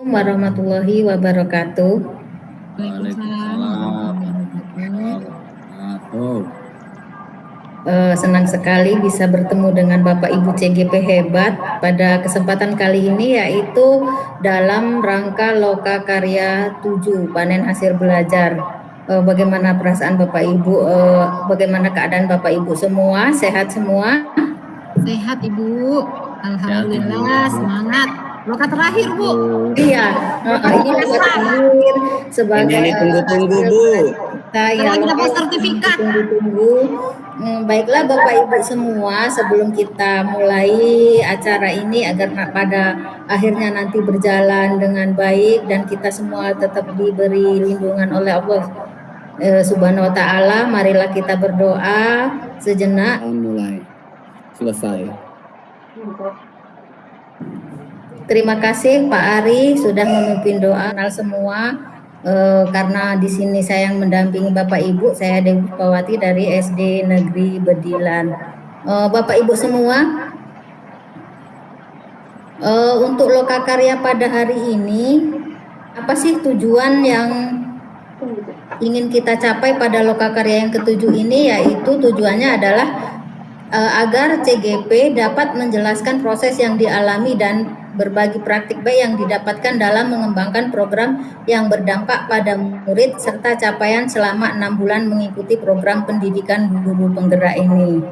warahmatullahi wabarakatuh. Waalaikumsalam warahmatullahi wabarakatuh. Senang sekali bisa bertemu dengan Bapak Ibu CGP hebat pada kesempatan kali ini, yaitu dalam rangka Loka Karya 7 panen hasil belajar. Bagaimana perasaan Bapak Ibu? Bagaimana keadaan Bapak Ibu semua? Sehat semua? Sehat Ibu, alhamdulillah. Semangat. Loka terakhir Bu. Iya, ini loka terakhir sebagai ini tunggu-tunggu Bu. Saya dapat sertifikat. Tunggu-tunggu. Baiklah Bapak Ibu semua, sebelum kita mulai acara ini agar pada akhirnya nanti berjalan dengan baik dan kita semua tetap diberi lindungan oleh Allah Subhanahu wa Ta'ala, marilah kita berdoa sejenak. Mulai selesai. Terima kasih Pak Ari sudah memimpin doa semua. Karena di sini saya yang mendampingi Bapak Ibu, saya Dewi Pawati dari SD Negeri Bedilan. Bapak Ibu semua, untuk Loka Karya pada hari ini, apa sih tujuan yang ingin kita capai pada Loka Karya yang ketujuh ini? Yaitu tujuannya adalah agar CGP dapat menjelaskan proses yang dialami dan berbagi praktik baik yang didapatkan dalam mengembangkan program yang berdampak pada murid serta capaian selama 6 bulan mengikuti program pendidikan guru penggerak ini.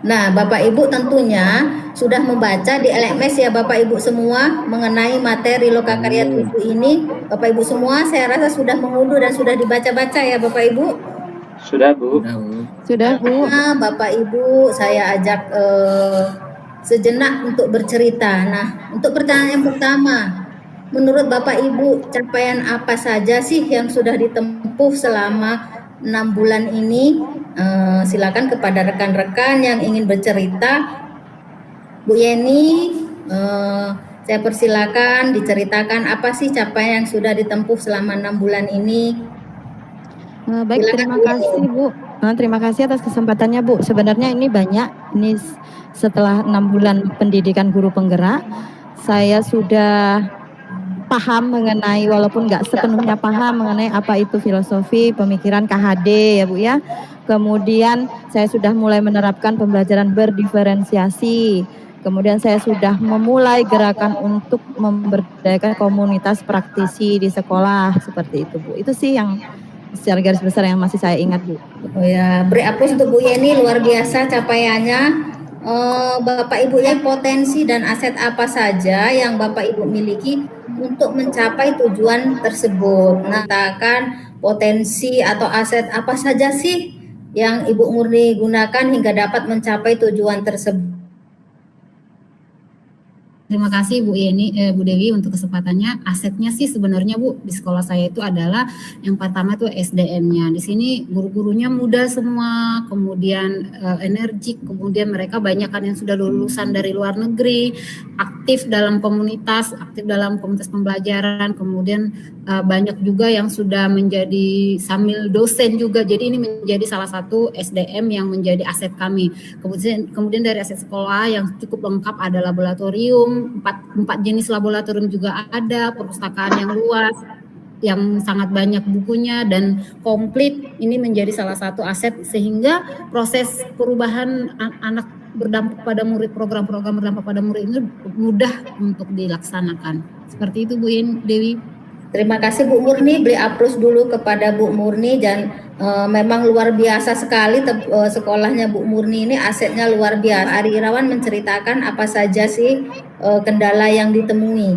Nah, Bapak Ibu tentunya sudah membaca di LMS ya Bapak Ibu semua mengenai materi Loka Karya 7 ini. Bapak Ibu semua saya rasa sudah mengunduh dan sudah dibaca-baca ya Bapak Ibu. Sudah Bu. Sudah Bu. Nah, Bapak Ibu saya ajak sejenak untuk bercerita. Nah, untuk pertanyaan yang pertama, menurut Bapak Ibu capaian apa saja sih yang sudah ditempuh selama 6 bulan ini? Silakan kepada rekan-rekan yang ingin bercerita. Bu Yeni, saya persilakan diceritakan apa sih capaian yang sudah ditempuh selama 6 bulan ini. Baik, terima kasih Bu. Terima kasih atas kesempatannya Bu. Sebenarnya ini banyak, ini setelah 6 bulan pendidikan guru penggerak, saya sudah paham mengenai, walaupun nggak sepenuhnya paham mengenai apa itu filosofi pemikiran KHD ya Bu ya. Kemudian saya sudah mulai menerapkan pembelajaran berdiferensiasi. Kemudian saya sudah memulai gerakan untuk memberdayakan komunitas praktisi di sekolah seperti itu Bu. Itu sih yang secara garis besar yang masih saya ingat Bu. Oh ya, beri aplaus untuk Bu Yeni, luar biasa capaiannya. Bapak Ibu ya, potensi dan aset apa saja yang Bapak Ibu miliki untuk mencapai tujuan tersebut? Nah, katakan potensi atau aset apa saja sih yang Ibu Murni gunakan hingga dapat mencapai tujuan tersebut? Terima kasih Bu Yeni, Bu Dewi untuk kesempatannya. Asetnya sih sebenarnya Bu di sekolah saya itu adalah yang pertama itu SDM-nya. Di sini guru-gurunya muda semua, kemudian energik, kemudian mereka banyak kan yang sudah lulusan dari luar negeri, aktif dalam komunitas pembelajaran, kemudian banyak juga yang sudah menjadi sambil dosen juga. Jadi ini menjadi salah satu SDM yang menjadi aset kami. Kemudian dari aset sekolah yang cukup lengkap ada laboratorium, 4 jenis laboratorium juga ada, perpustakaan yang luas, yang sangat banyak bukunya dan komplit. Ini menjadi salah satu aset sehingga proses perubahan anak berdampak pada murid, program-program berdampak pada murid itu mudah untuk dilaksanakan. Seperti itu Bu Dewi. Terima kasih Bu Murni, beri aplaus dulu kepada Bu Murni dan memang luar biasa sekali sekolahnya Bu Murni ini, asetnya luar biasa. Ari Irawan menceritakan apa saja sih kendala yang ditemui.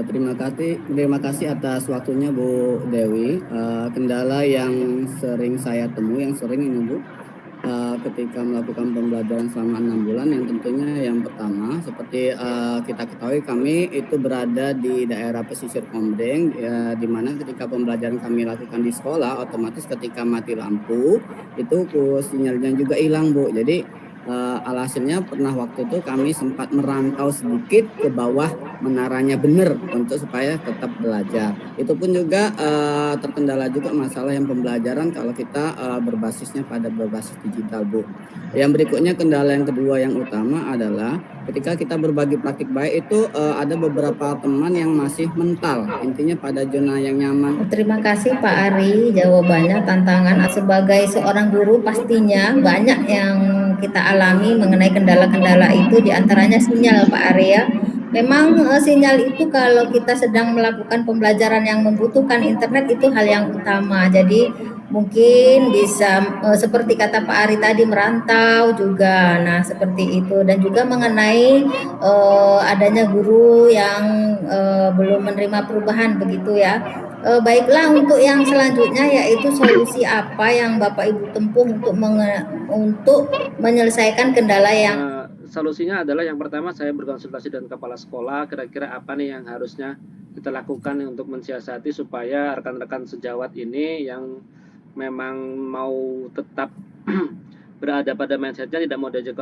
Terima kasih atas waktunya Bu Dewi. Kendala yang sering saya temui, yang sering ini Bu, ketika melakukan pembelajaran selama 6 bulan, yang tentunya yang pertama seperti kita ketahui kami itu berada di daerah pesisir Komdeng, ya, di mana ketika pembelajaran kami lakukan di sekolah otomatis ketika mati lampu itu sinyalnya juga hilang Bu. Jadi Alhasilnya pernah waktu itu kami sempat merantau sedikit ke bawah menaranya benar untuk supaya tetap belajar. Itu pun juga terkendala juga masalah yang pembelajaran kalau kita berbasisnya pada berbasis digital, Bu. Yang berikutnya kendala yang kedua yang utama adalah ketika kita berbagi praktik baik itu ada beberapa teman yang masih mental, intinya pada zona yang nyaman. Terima kasih Pak Ari, jawabannya tantangan sebagai seorang guru pastinya banyak yang kita alami mengenai kendala-kendala itu, diantaranya sinyal Pak Ari ya. Memang sinyal itu kalau kita sedang melakukan pembelajaran yang membutuhkan internet itu hal yang utama. Jadi mungkin bisa seperti kata Pak Ari tadi merantau juga. Nah, seperti itu, dan juga mengenai adanya guru yang belum menerima perubahan begitu ya. Baiklah, untuk yang selanjutnya yaitu solusi apa yang Bapak Ibu tempuh untuk menyelesaikan kendala yang solusinya adalah yang pertama saya berkonsultasi dengan kepala sekolah, kira-kira apa nih yang harusnya kita lakukan untuk mensiasati supaya rekan-rekan sejawat ini yang memang mau tetap berada pada mindsetnya, tidak mau diajak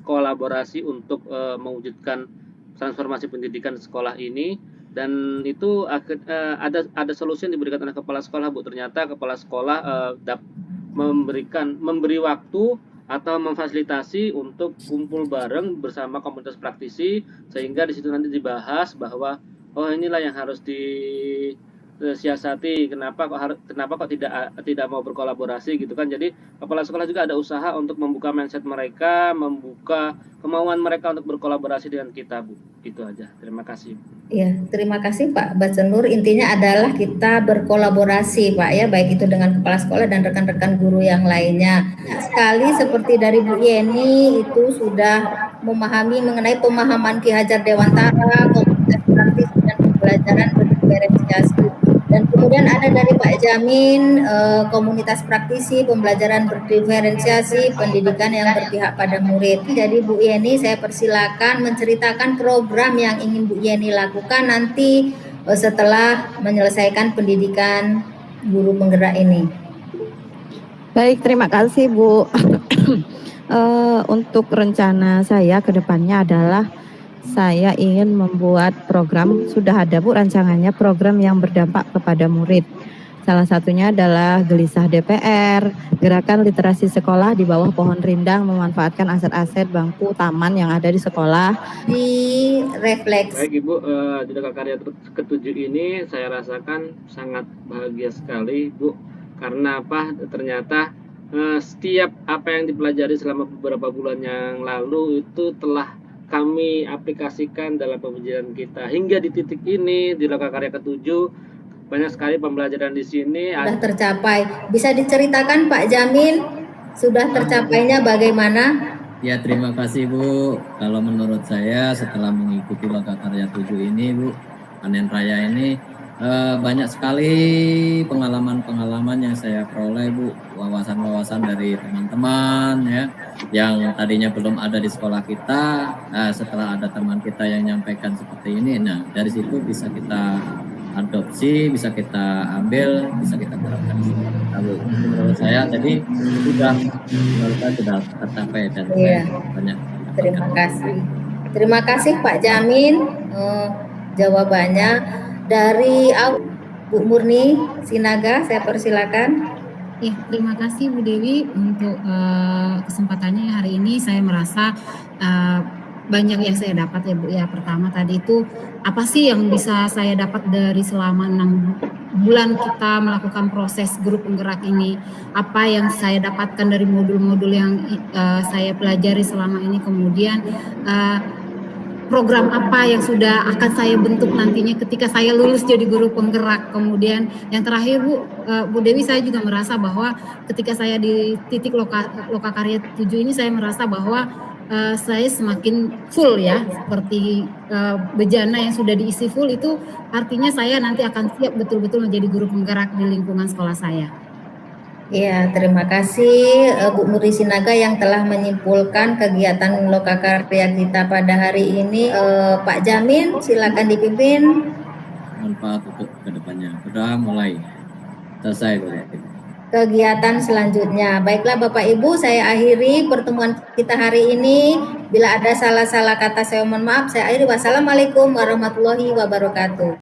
kolaborasi untuk mewujudkan transformasi pendidikan sekolah ini. Dan itu ada solusi yang diberikan oleh kepala sekolah, Bu. Ternyata kepala sekolah memberi waktu atau memfasilitasi untuk kumpul bareng bersama komunitas praktisi, sehingga di situ nanti dibahas bahwa oh inilah yang harus disiasati, kenapa kok tidak mau berkolaborasi gitu kan. Jadi kepala sekolah juga ada usaha untuk membuka mindset mereka, membuka kemauan mereka untuk berkolaborasi dengan kita, Bu. Itu aja. Terima kasih. Ya, terima kasih Pak Basenur. Intinya adalah kita berkolaborasi Pak ya, baik itu dengan kepala sekolah dan rekan-rekan guru yang lainnya. Sekali seperti dari Bu Yeni itu sudah memahami mengenai pemahaman Ki Hajar Dewantara, komunitas praktis dan pembelajaran berdiferensiasi. Dan kemudian ada dari Pak Jamin, komunitas praktisi, pembelajaran berdiferensiasi, pendidikan yang berpihak pada murid. Jadi Bu Yeni, saya persilakan menceritakan program yang ingin Bu Yeni lakukan nanti setelah menyelesaikan pendidikan guru penggerak ini. Baik, terima kasih Bu. Untuk rencana saya ke depannya adalah saya ingin membuat program, sudah ada Bu rancangannya, program yang berdampak kepada murid. Salah satunya adalah Gelisah DPR, gerakan literasi sekolah di bawah pohon rindang, memanfaatkan aset-aset bangku taman yang ada di sekolah. Di refleks. Baik Ibu, di Lokakarya ke-7 ini saya rasakan sangat bahagia sekali Bu. Karena apa? Ternyata setiap apa yang dipelajari selama beberapa bulan yang lalu itu telah kami aplikasikan dalam pembelajaran kita. Hingga di titik ini di Lokakarya ke-7 banyak sekali pembelajaran di sini sudah tercapai. Bisa diceritakan Pak Jamin sudah tercapainya bagaimana? Ya, terima kasih Bu. Kalau menurut saya setelah mengikuti Lokakarya 7 ini Bu, panen raya ini banyak sekali pengalaman-pengalaman yang saya peroleh Bu, wawasan-wawasan dari teman-teman ya, yang tadinya belum ada di sekolah kita. Setelah ada teman kita yang menyampaikan seperti ini, nah dari situ bisa kita adopsi, bisa kita ambil, bisa kita terapkan di sekolah kita Bu. Menurut saya tadi sudah tercapai dan banyak. Terima kasih. Terima kasih Pak Jamin, jawabannya. Dari Bu Murni Sinaga, saya persilakan. Ya, terima kasih Bu Dewi untuk kesempatannya hari ini. Saya merasa banyak yang saya dapat ya Bu ya. Pertama tadi itu apa sih yang bisa saya dapat dari selama 6 bulan kita melakukan proses grup penggerak ini, apa yang saya dapatkan dari modul-modul yang saya pelajari selama ini, kemudian program apa yang sudah akan saya bentuk nantinya ketika saya lulus jadi guru penggerak. Kemudian yang terakhir Bu Dewi, saya juga merasa bahwa ketika saya di titik Lokakarya 7 ini, saya merasa bahwa saya semakin full ya, seperti bejana yang sudah diisi full, itu artinya saya nanti akan siap betul-betul menjadi guru penggerak di lingkungan sekolah saya. Ya, terima kasih Bu Muri Sinaga yang telah menyimpulkan kegiatan Lokakarya kita pada hari ini. Pak Jamin, silakan dipimpin. Manfaat untuk kedepannya. Sudah mulai selesai Bu. kegiatan selanjutnya. Baiklah Bapak Ibu, saya akhiri pertemuan kita hari ini. Bila ada salah-salah kata saya mohon maaf. Saya akhiri. Wassalamualaikum warahmatullahi wabarakatuh.